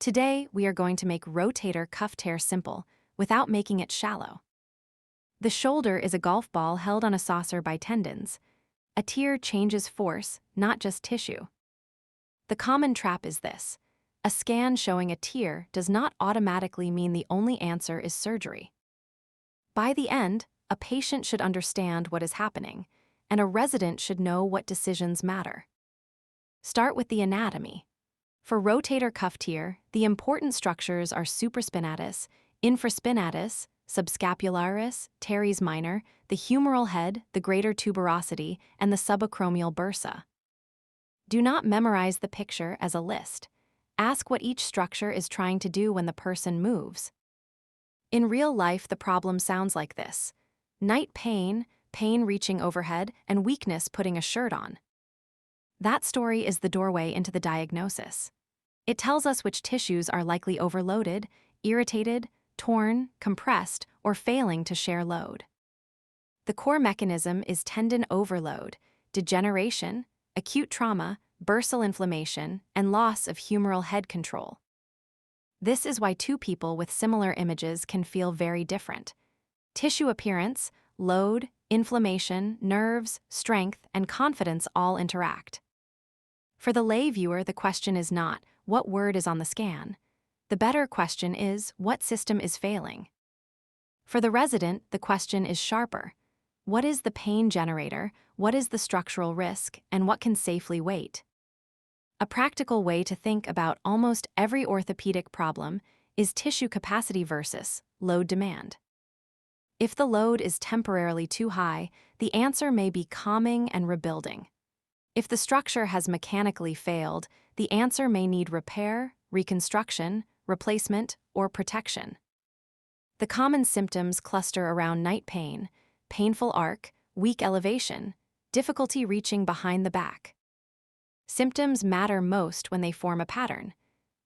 Today, we are going to make rotator cuff tear simple without making it shallow. The shoulder is a golf ball held on a saucer by tendons. A tear changes force, not just tissue. The common trap is this: a scan showing a tear does not automatically mean the only answer is surgery. By the end, a patient should understand what is happening, and a resident should know what decisions matter. Start with the anatomy. For rotator cuff tear, the important structures are supraspinatus, infraspinatus, subscapularis, teres minor, the humeral head, the greater tuberosity, and the subacromial bursa. Do not memorize the picture as a list. Ask what each structure is trying to do when the person moves. In real life, the problem sounds like this: night pain, pain reaching overhead, and weakness putting a shirt on. That story is the doorway into the diagnosis. It tells us which tissues are likely overloaded, irritated, torn, compressed, or failing to share load. The core mechanism is tendon overload, degeneration, acute trauma, bursal inflammation, and loss of humeral head control. This is why two people with similar images can feel very different. Tissue appearance, load, inflammation, nerves, strength, and confidence all interact. For the lay viewer, the question is not, what word is on the scan? The better question is, what system is failing? For the resident, the question is sharper. What is the pain generator, what is the structural risk, and what can safely wait? A practical way to think about almost every orthopedic problem is tissue capacity versus load demand. If the load is temporarily too high, the answer may be calming and rebuilding. If the structure has mechanically failed, the answer may need repair, reconstruction, replacement, or protection. The common symptoms cluster around night pain, painful arc, weak elevation, difficulty reaching behind the back. Symptoms matter most when they form a pattern.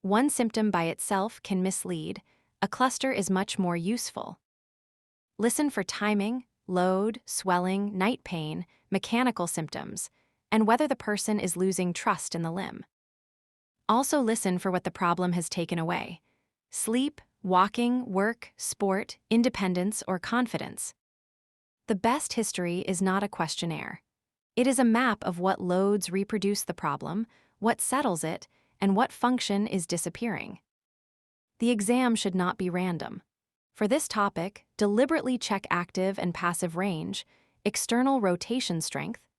One symptom by itself can mislead. A cluster is much more useful. Listen for timing, load, swelling, night pain, mechanical symptoms, and whether the person is losing trust in the limb. Also listen for what the problem has taken away: sleep, walking, work, sport, independence, or confidence. The best history is not a questionnaire. It is a map of what loads reproduce the problem, what settles it, and what function is disappearing. The exam should not be random. For this topic, deliberately check active and passive range, external rotation strength,